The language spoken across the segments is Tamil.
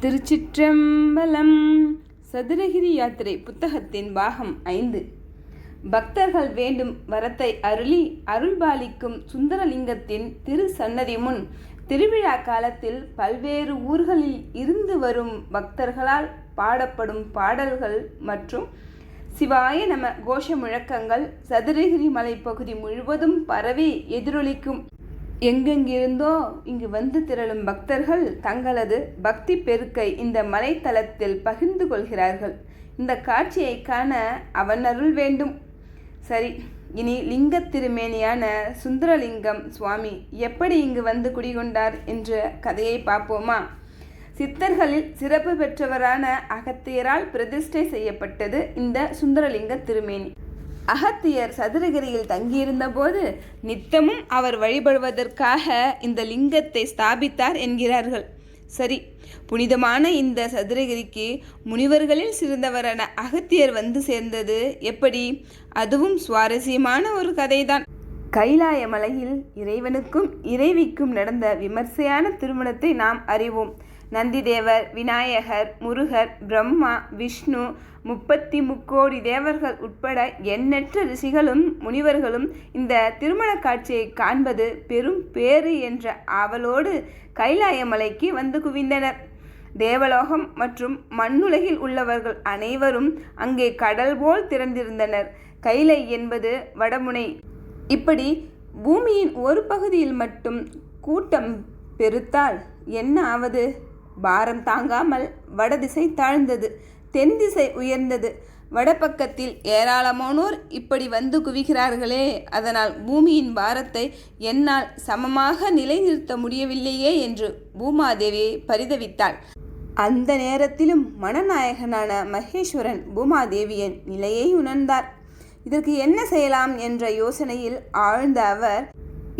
திருச்சிற்றம்பலம். சதுரகிரி யாத்திரை புத்தகத்தின் பாகம் 5. பக்தர்கள் வேண்டும் வரத்தை அருளி அருள்பாலிக்கும் சுந்தரலிங்கத்தின் திரு சன்னதி முன் திருவிழா காலத்தில் பல்வேறு ஊர்களில் இருந்து வரும் பக்தர்களால் பாடப்படும் பாடல்கள் மற்றும் சிவாய நம கோஷ முழக்கங்கள் சதுரகிரி மலைப்பகுதி முழுவதும் பரவி எதிரொலிக்கும். எங்கெங்கிருந்தோ இங்கு வந்து திரளும் பக்தர்கள் தங்களது பக்தி பெருக்கை இந்த மலைத்தலத்தில் பகிர்ந்து கொள்கிறார்கள். இந்த காட்சியை காண அவன் அருள் வேண்டும். சரி, இனி லிங்க திருமேனியான சுந்தரலிங்கம் சுவாமி எப்படி இங்கு வந்து குடிகொண்டார் என்ற கதையை பார்ப்போமா? சித்தர்களில் சிறப்பு பெற்றவரான அகத்தியரால் பிரதிஷ்டை செய்யப்பட்டது இந்த சுந்தரலிங்க திருமேனி. அகத்தியர் சதுரகிரியில் தங்கியிருந்த போது நித்தமும் அவர் வழிபடுவதற்காக இந்த லிங்கத்தை ஸ்தாபித்தார் என்கிறார்கள். சரி, புனிதமான இந்த சதுரகிரிக்கு முனிவர்களில் சிறந்தவரான அகத்தியர் வந்து சேர்ந்தது எப்படி? அதுவும் சுவாரஸ்யமான ஒரு கதைதான். கைலாய மலையில் இறைவனுக்கும் இறைவிக்கும் நடந்த விமர்சையான திருமணத்தை நாம் அறிவோம். நந்திதேவர், விநாயகர், முருகர், பிரம்மா, விஷ்ணு, 33 தேவர்கள் உட்பட எண்ணற்ற ரிஷிகளும் முனிவர்களும் இந்த திருமண காட்சியை காண்பது பெரும் பேறு என்ற ஆவலோடு கைலாய மலைக்கு வந்து குவிந்தனர். தேவலோகம் மற்றும் மண்ணுலகில் உள்ளவர்கள் அனைவரும் அங்கே கடல் போல் திரண்டிருந்தனர். கைலை என்பது வடமுனை. இப்படி பூமியின் ஒரு பகுதியில் மட்டும் கூட்டம் பெருத்தால் என்ன ஆவது? பாரம் தாங்காமல் வடதிசை தாழ்ந்தது, தென் திசை உயர்ந்தது. வடபக்கத்தில் ஏராளமானோர் இப்படி வந்து குவிகிறார்களே, அதனால் பூமியின் பாரத்தை என்னால் சமமாக நிலைநிறுத்த முடியவில்லையே என்று பூமாதேவியை பரிதவித்தாள். அந்த நேரத்திலும் மனநாயகனான மகேஸ்வரன் பூமாதேவியின் நிலையை உணர்ந்தார். இதற்கு என்ன செய்யலாம் என்ற யோசனையில் ஆழ்ந்த அவர்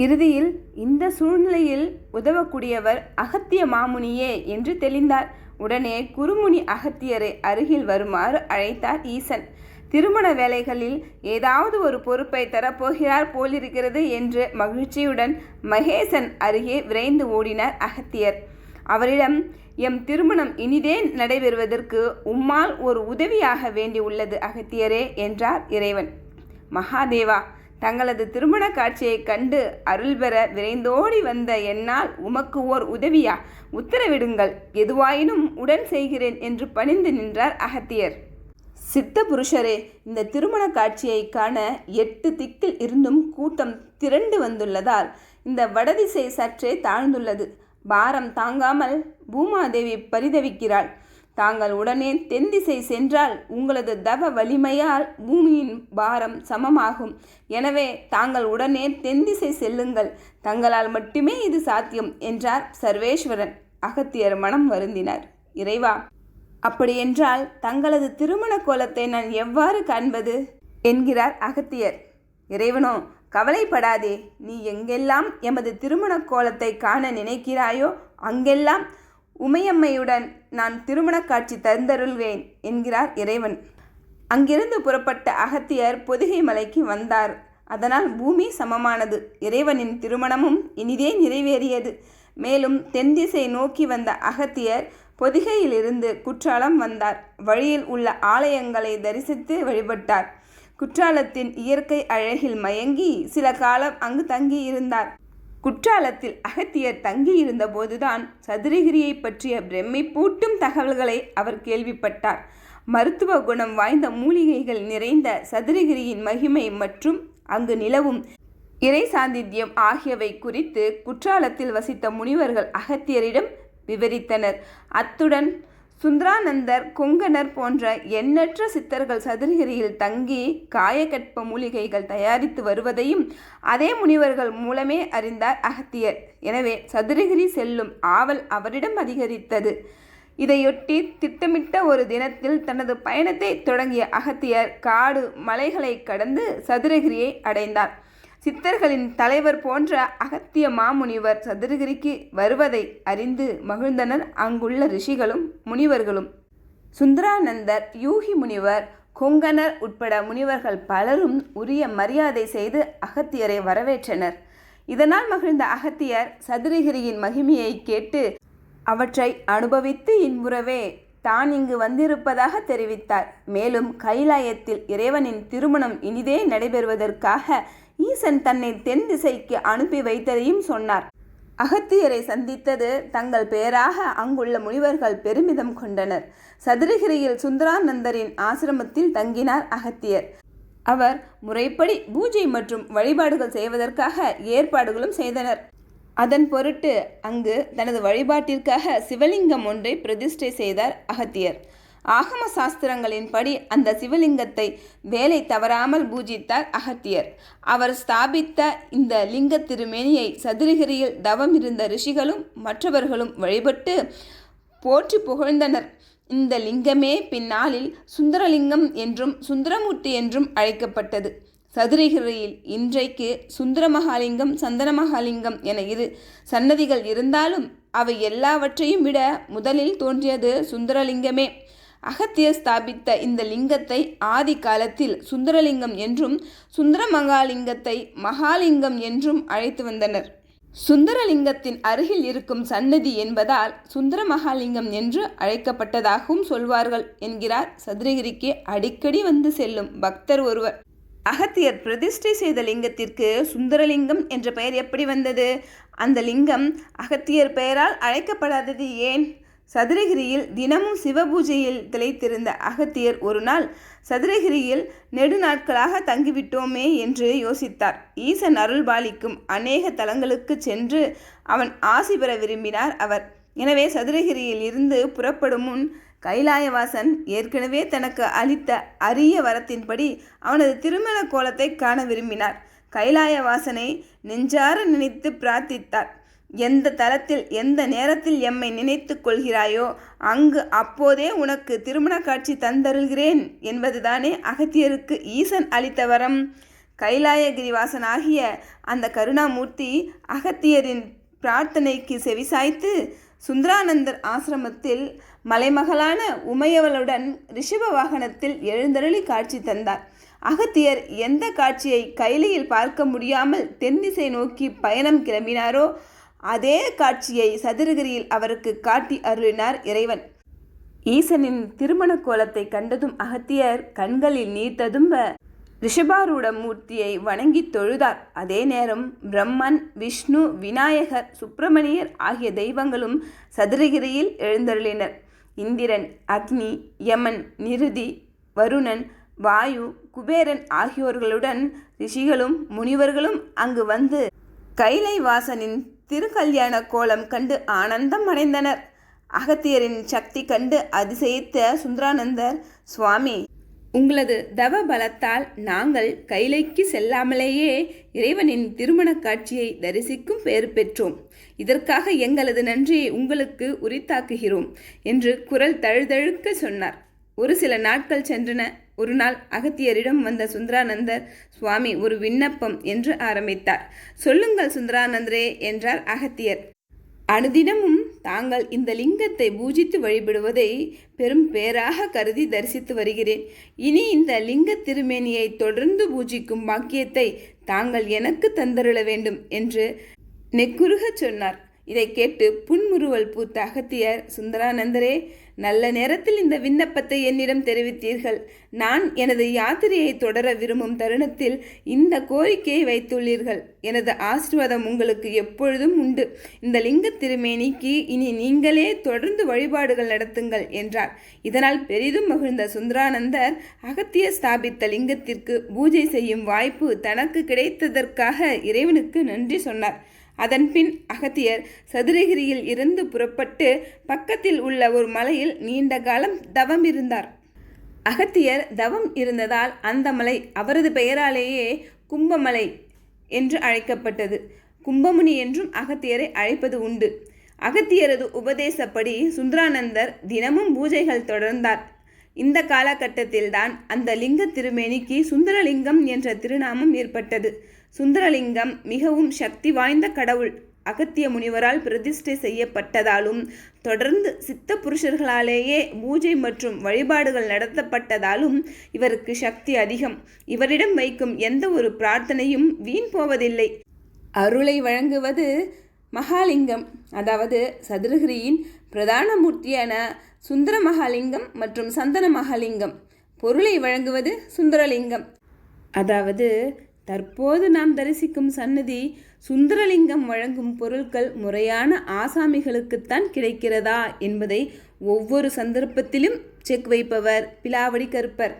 இறுதியில் இந்த சூழ்நிலையில் உதவக்கூடியவர் அகத்திய மாமுனியே என்று தெளிந்தார். உடனே குருமுனி அகத்தியரை அருகில் வருமாறு அழைத்தார் ஈசன். திருமண வேலைகளில் ஏதாவது ஒரு பொறுப்பை தரப்போகிறார் போலிருக்கிறது என்று மகிழ்ச்சியுடன் மகேசன் அருகே விரைந்து ஓடினார் அகத்தியர். அவரிடம், எம் திருமணம் இனிதே நடைபெறுவதற்கு உம்மால் ஒரு உதவியாக வேண்டி உள்ளது அகத்தியரே என்றார் இறைவன். மகாதேவா, தங்களது திருமண காட்சியை கண்டு அருள் பெற விரைந்தோடி வந்த என்னால் உமக்கு ஓர் உதவியா? உத்தரவிடுங்கள், எதுவாயினும் உடன் செய்கிறேன் என்று பணிந்து நின்றார் அகத்தியர். சித்த புருஷரே, இந்த திருமண காட்சியை காண 8 திக்கில் இருந்தும் கூட்டம் திரண்டு வந்துள்ளதால் இந்த வடதிசை சற்றே தாழ்ந்துள்ளது. பாரம் தாங்காமல் பூமாதேவி பரிதவிக்கிறாள். தாங்கள் உடனே தென் திசை சென்றால் உங்களது தவ வலிமையால் பூமியின் பாரம் சமமாகும். எனவே தாங்கள் உடனே தென் திசை செல்லுங்கள். தங்களால் மட்டுமே இது சாத்தியம் என்றார் சர்வேஸ்வரன். அகத்தியர் மனம் வருந்தினார். இறைவா, அப்படியென்றால் தங்களது திருமண கோலத்தை நான் எவ்வாறு காண்பது என்கிறார் அகத்தியர். இறைவனோ, கவலைப்படாதே, நீ எங்கெல்லாம் எமது திருமண கோலத்தை காண நினைக்கிறாயோ அங்கெல்லாம் உமையம்மையுடன் நான் திருமண காட்சி தந்தருள்வேன் என்கிறார் இறைவன். அங்கிருந்து புறப்பட்ட அகத்தியர் பொதிகை மலைக்கு வந்தார். அதனால் பூமி சமமானது. இறைவனின் திருமணமும் இனிதே நிறைவேறியது. மேலும் தென் திசை நோக்கி வந்த அகத்தியர் பொதிகையிலிருந்து குற்றாலம் வந்தார். வழியில் உள்ள ஆலயங்களை தரிசித்து வழிபட்டார். குற்றாலத்தின் இயற்கை அழகில் மயங்கி சில காலம் அங்கு தங்கி இருந்தார். குற்றாலத்தில் அகத்தியர் தங்கியிருந்த போதுதான் சதுரகிரியை பற்றிய பிரமிப்பூட்டும் தகவல்களை அவர் கேள்விப்பட்டார். மருத்துவ குணம் வாய்ந்த மூலிகைகள் நிறைந்த சதுரகிரியின் மகிமை மற்றும் அங்கு நிலவும் இறை சாந்தித்யம் ஆகியவை குறித்து குற்றாலத்தில் வசித்த முனிவர்கள் அகத்தியரிடம் விவரித்தனர். அத்துடன் சுந்தரானந்தர், கொங்கணர் போன்ற எண்ணற்ற சித்தர்கள் சதுரகிரியில் தங்கி காயகற்ப மூலிகைகள் தயாரித்து வருவதையும் அதே முனிவர்கள் மூலமே அறிந்தார் அகத்தியர். எனவே சதுரகிரி செல்லும் ஆவல் அவரிடம் அதிகரித்தது. இதையொட்டி திட்டமிட்ட ஒரு தினத்தில் தனது பயணத்தை தொடங்கிய அகத்தியர் காடு மலைகளை கடந்து சதுரகிரியை அடைந்தார். சித்தர்களின் தலைவர் போன்ற அகத்திய மாமுனிவர் சதுரகிரிக்கு வருவதை அறிந்து மகிழ்ந்தனர் அங்குள்ள ரிஷிகளும் முனிவர்களும். சுந்தரானந்தர், யூகி முனிவர், கொங்கணர் உட்பட முனிவர்கள் பலரும் உரிய மரியாதை செய்து அகத்தியரை வரவேற்றனர். இதனால் மகிழ்ந்த அகத்தியர் சதுரகிரியின் மகிமையை கேட்டு அவற்றை அனுபவித்து இன்புறவே தான் இங்கு வந்திருப்பதாக தெரிவித்தார். மேலும் கைலாயத்தில் இறைவனின் திருமணம் இனிதே நடைபெறுவதற்காக ஈசன் தன்னை தென் திசைக்கு அனுப்பி வைத்ததையும் சொன்னார். அகத்தியரை சந்தித்தது தங்கள் பெயராக அங்குள்ள முனிவர்கள் பெருமிதம் கொண்டனர். சதுரகிரியில் சுந்தரானந்தரின் ஆசிரமத்தில் தங்கினார் அகத்தியர். அவர் முறைப்படி பூஜை மற்றும் வழிபாடுகள் செய்வதற்காக ஏற்பாடுகளும் செய்தனர். அதன் பொருட்டு அங்கு தனது வழிபாட்டிற்காக சிவலிங்கம் ஒன்றை பிரதிஷ்டை செய்தார் அகத்தியர். ஆகம சாஸ்திரங்களின்படி அந்த சிவலிங்கத்தை வேலை தவறாமல் பூஜித்தார் அகத்தியர். அவர் ஸ்தாபித்த இந்த லிங்க திருமேனியை சதுரகிரியில் தவம் இருந்த ரிஷிகளும் மற்றவர்களும் வழிபட்டு போற்றி புகழ்ந்தனர். இந்த லிங்கமே பின்னாளில் சுந்தரலிங்கம் என்றும் சுந்தரமூர்த்தி என்றும் அழைக்கப்பட்டது. சதுரகிரியில் இன்றைக்கு சுந்தரமகாலிங்கம், சந்தனமகாலிங்கம் என இரு சன்னதிகள் இருந்தாலும் அவை எல்லாவற்றையும் விட முதலில் தோன்றியது சுந்தரலிங்கமே. அகத்தியர் ஸ்தாபித்த இந்த லிங்கத்தை ஆதி காலத்தில் சுந்தரலிங்கம் என்றும் சுந்தரமகாலிங்கத்தை மகாலிங்கம் என்றும் அழைத்து வந்தனர். சுந்தரலிங்கத்தின் அருகில் இருக்கும் சன்னதி என்பதால் சுந்தரமகாலிங்கம் என்று அழைக்கப்பட்டதாகவும் சொல்வார்கள் என்கிறார் சதுரகிரிக்கு அடிக்கடி வந்து செல்லும் பக்தர் ஒருவர். அகத்தியர் பிரதிஷ்டை செய்த லிங்கத்திற்கு சுந்தரலிங்கம் என்ற பெயர் எப்படி வந்தது? அந்த லிங்கம் அகத்தியர் பெயரால் அழைக்கப்படாதது ஏன்? சதுரகிரியில் தினமும் சிவபூஜையில் திளைத்திருந்த அகத்தியர் ஒரு நாள் சதுரகிரியில் நெடுநாட்களாக தங்கிவிட்டோமே என்று யோசித்தார். ஈசன் அருள் பாலிக்கும் அநேக தலங்களுக்கு சென்று அவன் ஆசி பெற விரும்பினார் அவர். எனவே சதுரகிரியில் இருந்து புறப்படும் முன் கைலாயவாசன் ஏற்கனவே தனக்கு அளித்த அரிய வரத்தின்படி அவனது திருமண கோலத்தை காண விரும்பினார். கைலாயவாசனை நெஞ்சார நினைத்து பிரார்த்தித்தார். எந்த தலத்தில் எந்த நேரத்தில் எம்மை நினைத்து கொள்கிறாயோ அங்கு அப்போதே உனக்கு திருமண காட்சி தந்தருள்கிறேன் என்பதுதானே அகத்தியருக்கு ஈசன் அளித்த வரம். கைலாயகிரிவாசனாகிய அந்த கருணாமூர்த்தி அகத்தியரின் பிரார்த்தனைக்கு செவிசாய்த்து சுந்தரானந்தர் ஆசிரமத்தில் மலைமகளான உமையவளுடன் ரிஷப வாகனத்தில் எழுந்தருளி காட்சி தந்தார். அகத்தியர் எந்த காட்சியை கைலையில் பார்க்க முடியாமல் தென்திசை நோக்கி பயணம் கிளம்பினாரோ அதே காட்சியை சதுரகிரியில் அவருக்கு காட்டி அருளினார் இறைவன். ஈசனின் திருமண கோலத்தை கண்டதும் அகத்தியர் கண்களில் நீர் ததும்ப ரிஷபாரூட மூர்த்தியை வணங்கி தொழுதார். அதே நேரம் பிரம்மன், விஷ்ணு, விநாயகர், சுப்பிரமணியர் ஆகிய தெய்வங்களும் சதுரகிரியில் எழுந்தருளினர். இந்திரன், அக்னி, யமன், நிருதி, வருணன், வாயு, குபேரன் ஆகியோர்களுடன் ரிஷிகளும் முனிவர்களும் அங்கு வந்து கைலைவாசனின் திருக்கல்யாண கோலம் கண்டு ஆனந்தம் அடைந்தனர். அகத்தியரின் சக்தி கண்டு அதிசயித்த சுந்தரானந்தர், சுவாமி, உங்களது தவ பலத்தால் நாங்கள் கைலைக்கு செல்லாமலேயே இறைவனின் திருமண காட்சியை தரிசிக்கும் பேறு பெற்றோம். இதற்காக எங்களது நன்றியை உங்களுக்கு உரித்தாக்குகிறோம் என்று குரல் தழுதழுக்க சொன்னார். ஒரு சில நாட்கள் சென்றன. ஒரு நாள் அகத்தியரிடம் வந்த சுந்தரானந்தர், சுவாமி, ஒரு விண்ணப்பம் என்று ஆரம்பித்தார். சொல்லுங்கள் சுந்தரானந்தரே என்றார் அகத்தியர். அனுதினமும் தாங்கள் இந்த லிங்கத்தை பூஜித்து வழிபடுவதை பெரும் பேராக கருதி தரிசித்து வருகிறேன். இனி இந்த லிங்க திருமேனியை தொடர்ந்து பூஜிக்கும் பாக்கியத்தை தாங்கள் எனக்கு தந்தருள வேண்டும் என்று நெக்குருகச் சொன்னார். இதை கேட்டு புன்முறுவல் பூத்த அகத்தியர், சுந்தரானந்தரே, நல்ல நேரத்தில் இந்த விண்ணப்பத்தை என்னிடம் தெரிவித்தீர்கள். நான் எனது யாத்திரையை தொடர விரும்பும் தருணத்தில் இந்த கோரிக்கையை வைத்துள்ளீர்கள். எனது ஆசீர்வாதம் உங்களுக்கு எப்பொழுதும் உண்டு. இந்த லிங்க திருமேனிக்கு இனி நீங்களே தொடர்ந்து வழிபாடுகள் நடத்துங்கள் என்றார். இதனால் பெரிதும் மகிழ்ந்த சுந்தரானந்தர் அகத்தியர் ஸ்தாபித்த லிங்கத்திற்கு பூஜை செய்யும் வாய்ப்பு தனக்கு கிடைத்ததற்காக இறைவனுக்கு நன்றி சொன்னார். அதன்பின் அகத்தியர் சதுரகிரியில் இருந்து புறப்பட்டு பக்கத்தில் உள்ள ஒரு மலையில் நீண்ட காலம் தவம் இருந்தார். அகத்தியர் தவம் இருந்ததால் அந்த மலை அவரது பெயராலேயே கும்பமலை என்று அழைக்கப்பட்டது. கும்பமுனி என்றும் அகத்தியரை அழைப்பது உண்டு. அகத்தியரது உபதேசப்படி சுந்தரானந்தர் தினமும் பூஜைகள் தொடர்ந்தார். இந்த காலகட்டத்தில்தான் அந்த லிங்க திருமேனிக்கு சுந்தரலிங்கம் என்ற திருநாமம் ஏற்பட்டது. சுந்தரலிங்கம் மிகவும் சக்தி வாய்ந்த கடவுள். அகத்திய முனிவரால் பிரதிஷ்டை செய்யப்பட்டதாலும் தொடர்ந்து சித்த புருஷர்களாலேயே பூஜை மற்றும் வழிபாடுகள் நடத்தப்பட்டதாலும் இவருக்கு சக்தி அதிகம். இவரிடம் வைக்கும் எந்த ஒரு பிரார்த்தனையும் வீண் போவதில்லை. அருளை வழங்குவது மகாலிங்கம், அதாவது சதுரகிரியின் பிரதான மூர்த்தியான சுந்தர மகாலிங்கம் மற்றும் சந்தன மகாலிங்கம். பொருளை வழங்குவது சுந்தரலிங்கம். அதாவது தற்போது நாம் தரிசிக்கும் சன்னதி சுந்தரலிங்கம் வழங்கும் பொருட்கள் முறையான ஆசாமிகளுக்குத்தான் கிடைக்கிறதா என்பதை ஒவ்வொரு சந்தர்ப்பத்திலும் செக் வைப்பவர் பிலாவடி கருப்பர்.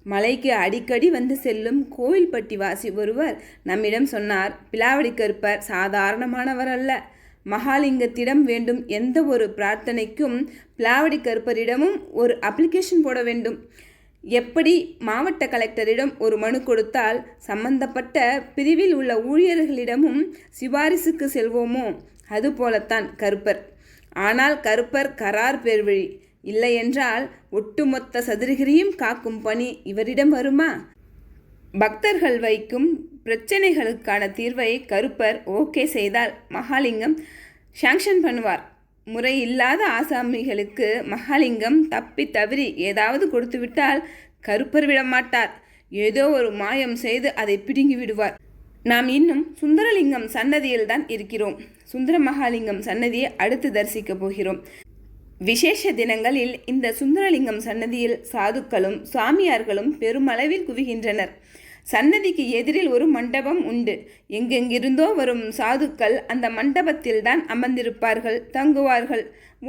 மலைக்கு அடிக்கடி வந்து செல்லும் கோவில்பட்டி வாசி ஒருவர் நம்மிடம் சொன்னார், பிலாவடி கருப்பர் சாதாரணமானவர் அல்ல. மகாலிங்கத்திடம் வேண்டும் எந்த ஒரு பிரார்த்தனைக்கும் பிலாவடி கருப்பரிடமும் ஒரு அப்ளிகேஷன் போட வேண்டும். எப்படி மாவட்ட கலெக்டரிடம் ஒரு மனு கொடுத்தால் சம்பந்தப்பட்ட பிரிவில் உள்ள ஊழியர்களிடமும் சிபாரிசுக்கு செல்வோமோ அதுபோலத்தான் கருப்பர். ஆனால் கருப்பர் கரார் பேர்வழி. இல்லையென்றால் ஒட்டுமொத்த சதுரகிரியும் காக்கும் பணி இவரிடம் வருமா? பக்தர்கள் வைக்கும் பிரச்சனைகளுக்கான தீர்வை கருப்பர் ஓகே செய்தால் மகாலிங்கம் சாங்ஷன் பண்ணுவார். முறை இல்லாத ஆசாமிகளுக்கு மகாலிங்கம் தப்பி தவறி ஏதாவது கொடுத்துவிட்டால் கருப்பர் விடமாட்டார். ஏதோ ஒரு மாயம் செய்து அதை பிடுங்கி விடுவார். நாம் இன்னும் சுந்தரலிங்கம் சன்னதியில் தான் இருக்கிறோம். சுந்தர மகாலிங்கம் சன்னதியை அடுத்து தரிசிக்கப் போகிறோம். விசேஷ தினங்களில் இந்த சுந்தரலிங்கம் சன்னதியில் சாதுக்களும் சாமியார்களும் பெருமளவில் குவிகின்றனர். சன்னதிக்கு எதிரில் ஒரு மண்டபம் உண்டு. எங்கெங்கிருந்தோ வரும் சாதுக்கள் அந்த மண்டபத்தில்தான் அமர்ந்திருப்பார்கள், தங்குவார்கள்,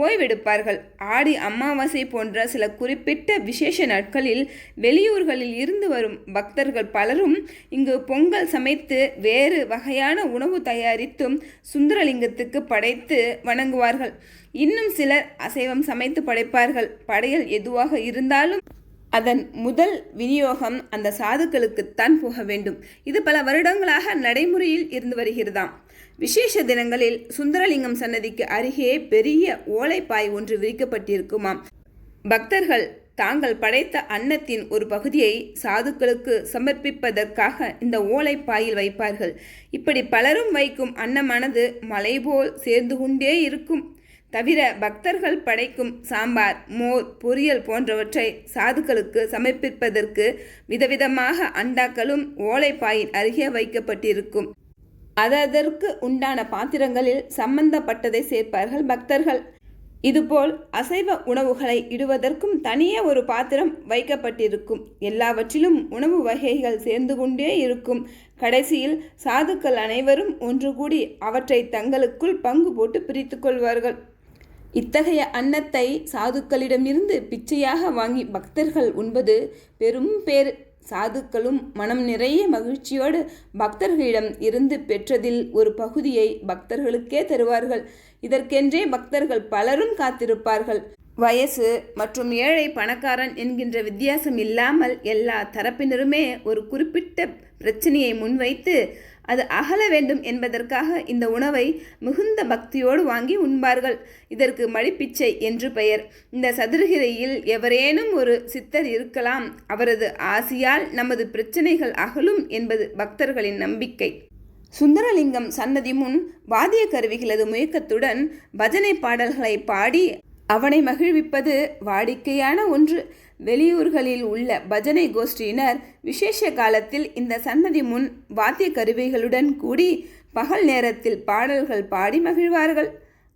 ஓய்வெடுப்பார்கள். ஆடி அமாவாசை போன்ற சில குறிப்பிட்ட விசேஷ நாட்களில் வெளியூர்களில் இருந்து வரும் பக்தர்கள் பலரும் இங்கு பொங்கல் சமைத்து வேறு வகையான உணவு தயாரித்தும் சுந்தரலிங்கத்துக்கு படைத்து வணங்குவார்கள். இன்னும் சிலர் அசைவம் சமைத்து படைப்பார்கள். படையல் எதுவாக இருந்தாலும் அதன் முதல் விநியோகம் அந்த சாதுக்களுக்குத்தான் போக வேண்டும். இது பல வருடங்களாக நடைமுறையில் இருந்து வருகிறதாம். விசேஷ தினங்களில் சுந்தரலிங்கம் சன்னதிக்கு அருகே பெரிய ஓலைப்பாய் ஒன்று விரிக்கப்பட்டிருக்குமாம். பக்தர்கள் தாங்கள் படைத்த அன்னத்தின் ஒரு பகுதியை சாதுக்களுக்கு சமர்ப்பிப்பதற்காக இந்த ஓலைப்பாயில் வைப்பார்கள். இப்படி பலரும் வைக்கும் அன்னமானது மலை போல் சேர்ந்து கொண்டே இருக்கும். தவிர பக்தர்கள் படைக்கும் சாம்பார், மோர், பொரியல் போன்றவற்றை சாதுக்களுக்கு சமர்ப்பிப்பதற்கு விதவிதமாக அண்டாக்களும் ஓலைப்பாயின் அருகே வைக்கப்பட்டிருக்கும். அதற்கு உண்டான பாத்திரங்களில் சம்பந்தப்பட்டதை சேர்ப்பார்கள் பக்தர்கள். இதுபோல் அசைவ உணவுகளை இடுவதற்கும் தனியே ஒரு பாத்திரம் வைக்கப்பட்டிருக்கும். எல்லாவற்றிலும் உணவு வகைகள் சேர்ந்து கொண்டே இருக்கும். கடைசியில் சாதுக்கள் அனைவரும் ஒன்று கூடி அவற்றை தங்களுக்குள் பங்கு போட்டு பிரித்து கொள்வார்கள். இத்தகைய அன்னத்தை சாதுக்களிடமிருந்து பிச்சையாக வாங்கி பக்தர்கள் உண்பது பெரும் பேறு. சாதுக்களும் மனம் நிறைய மகிழ்ச்சியோடு பக்தர்களிடம் இருந்து பெற்றதில் ஒரு பகுதியை பக்தர்களுக்கே தருவார்கள். இதற்கென்றே பக்தர்கள் பலரும் காத்திருப்பார்கள். வயசு மற்றும் ஏழை பணக்காரன் என்கின்ற வித்தியாசம் இல்லாமல் எல்லா தரப்பினருமே ஒரு குறிப்பிட்ட பிரச்சனையை முன்வைத்து அது அகல வேண்டும் என்பதற்காக இந்த உணவை மிகுந்த பக்தியோடு வாங்கி உண்பார்கள். இதற்கு மடிப்பிச்சை என்று பெயர். இந்த சதுரகிரியில் எவரேனும் ஒரு சித்தர் இருக்கலாம். அவரது ஆசியால் நமது பிரச்சனைகள் அகலும் என்பது பக்தர்களின் நம்பிக்கை. சுந்தரலிங்கம் சன்னதி முன் வாத்திய கருவிகளது முயக்கத்துடன் பஜனை பாடல்களை பாடி அவனை மகிழ்விப்பது வாடிக்கையான ஒன்று. வெளியூர்களில் உள்ள பஜனை கோஷ்டியினர் விசேஷ காலத்தில் இந்த சன்னதி முன் வாத்திய கருவிகளுடன் கூடி பகல் நேரத்தில் பாடல்கள் பாடி மகிழ்வார்கள்.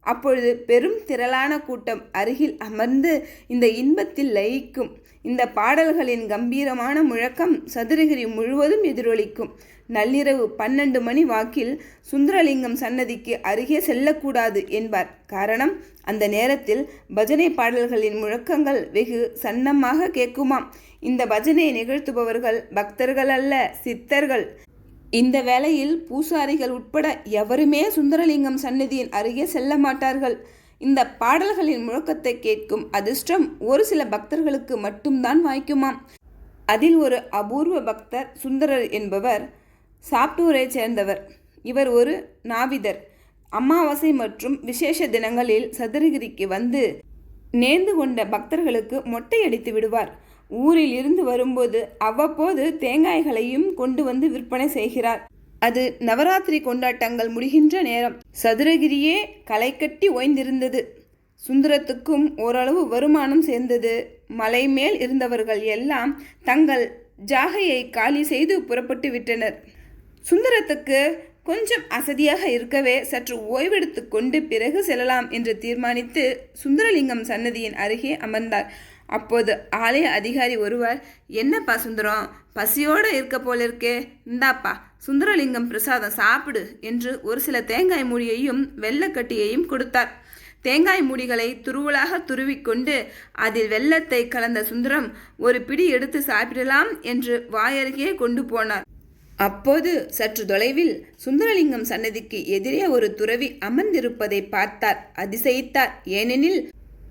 அப்பொழுது பெரும் திரளான கூட்டம் அருகில் அமர்ந்து இந்த இன்பத்தில் லயிக்கும். இந்த பாடல்களின் கம்பீரமான முழக்கம் சதுரகிரி முழுவதும் எதிரொலிக்கும். நள்ளிரவு 12 மணி வாக்கில் சுந்தரலிங்கம் சன்னதிக்கு அருகே செல்லக்கூடாது என்பார். காரணம், அந்த நேரத்தில் பஜனை பாடல்களின் முழக்கங்கள் வெகு சன்னமாக கேட்குமாம். இந்த பஜனையை நிகழ்த்துபவர்கள் பக்தர்கள் அல்ல, சித்தர்கள். இந்த வேளையில் பூசாரிகள் உட்பட எவருமே சுந்தரலிங்கம் சன்னதியின் அருகே செல்ல மாட்டார்கள். இந்த பாடல்களின் முழக்கத்தை கேட்கும் அதிர்ஷ்டம் ஒரு சில பக்தர்களுக்கு மட்டும்தான் வாய்க்குமாம். அதில் ஒரு அபூர்வ பக்தர் சுந்தரர் என்பவர் சாப்டூரை சேர்ந்தவர். இவர் ஒரு நாவிதர். அமாவாசை மற்றும் விசேஷ தினங்களில் சதுரகிரிக்கு வந்து நேர்ந்து கொண்ட பக்தர்களுக்கு மொட்டையடித்து விடுவார். ஊரில் இருந்து வரும்போது அவ்வப்போது தேங்காய்களையும் கொண்டு வந்து விற்பனை செய்கிறார். அது நவராத்திரி கொண்டாட்டங்கள் முடிகின்ற நேரம். சதுரகிரியே களை கட்டி ஓய்ந்திருந்தது. சுந்தரத்துக்கும் ஓரளவு வருமானம் சேர்ந்தது. மலை மேல் இருந்தவர்கள் எல்லாம் தங்கள் ஜாகையை காலி செய்து புறப்பட்டு விட்டனர். சுந்தரத்துக்கு கொஞ்சம் அசதியாக இருக்கவே சற்று ஓய்வெடுத்து கொண்டு பிறகு செல்லலாம் என்று தீர்மானித்து சுந்தரலிங்கம் சன்னதியின் அருகே அமர்ந்தார். அப்போது ஆலய அதிகாரி ஒருவர், என்னப்பா சுந்தரம், பசியோடு இருக்க போல இருக்கே, இந்தாப்பா சுந்தரலிங்கம் பிரசாதம் சாப்பிடு என்று ஒரு சில தேங்காய் மூடியையும் வெள்ளக்கட்டியையும் கொடுத்தார். தேங்காய் மூடிகளை துருவலாக துருவிக்கொண்டு அதில் வெள்ளத்தை கலந்த சுந்தரம் ஒரு பிடி எடுத்து சாப்பிடலாம் என்று வாயருகே கொண்டு போனார். அப்போது சற்று தொலைவில் சுந்தரலிங்கம் சன்னதிக்கு எதிரே ஒரு துறவி அமர்ந்திருப்பதை பார்த்தார். அதிசயித்தார். ஏனெனில்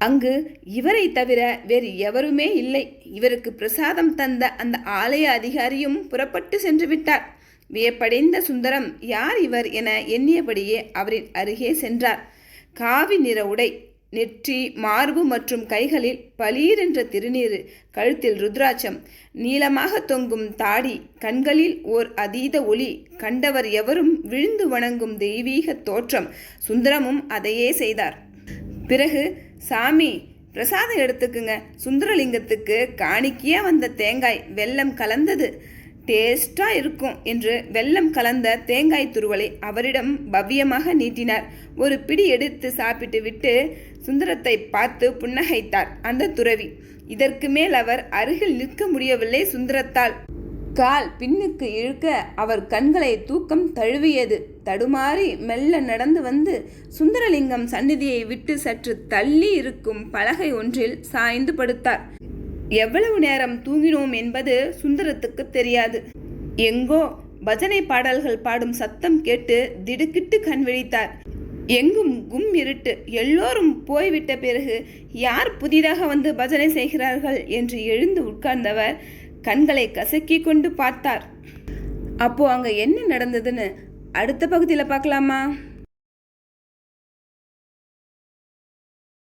அங்கு இவரை தவிர வேறு எவருமே இல்லை. இவருக்கு பிரசாதம் தந்த அந்த ஆலய அதிகாரியும் புறப்பட்டு சென்று விட்டார். வியப்படைந்த சுந்தரம் யார் இவர் என எண்ணியபடியே அவரின் அருகே சென்றார். காவி நிற உடை, நெற்றி, மார்பு மற்றும் கைகளில் பளீரென்ற திருநீறு, கழுத்தில் ருத்ராட்சம், நீளமாக தொங்கும் தாடி, கண்களில் ஓர் அதீத ஒளி, கண்டவர் எவரும் விழுந்து வணங்கும் தெய்வீக தோற்றம். சுந்தரமும் அதையே செய்தார். பிறகு, சாமி பிரசாதம் எடுத்துக்குங்க, சுந்தரலிங்கத்துக்கு காணிக்கையா வந்த தேங்காய் வெல்லம் கலந்தது, டேஸ்டா இருக்கும் என்று வெல்லம் கலந்த தேங்காய் துருவலை அவரிடம் பவ்யமாக நீட்டினார். ஒரு பிடி எடுத்து சாப்பிட்டு விட்டு சுந்தரத்தை பார்த்து புன்னகைத்தார் அந்த துறவி. இதற்கு மேல் அவர் அருகில் நிற்க முடியவில்லை சுந்தரத்தால். கால் பின்னுக்கு இழுக்க அவர் கண்களை தூக்கம் தழுவியது. தடுமாறி மெல்ல நடந்து வந்து சுந்தரலிங்கம் சந்நிதியை விட்டு சற்று தள்ளி இருக்கும் பலகை ஒன்றில் சாய்ந்து படுத்தார். எவ்வளவு நேரம் தூங்கினோம் என்பது சுந்தரத்துக்கு தெரியாது. எங்கோ பஜனை பாடல்கள் பாடும் சத்தம் கேட்டு திடுக்கிட்டு கண் விழித்தார். எங்கும் கும் இருட்டு. எல்லோரும் போய்விட்ட பிறகு யார் புதிதாக வந்து பஜனை செய்கிறார்கள் என்று எழுந்து உட்கார்ந்தவர் கண்களை கசக்கி கொண்டு பார்த்தார். அப்போ அங்க என்ன நடந்ததுன்னு அடுத்த பகுதியில் பார்க்கலாமா?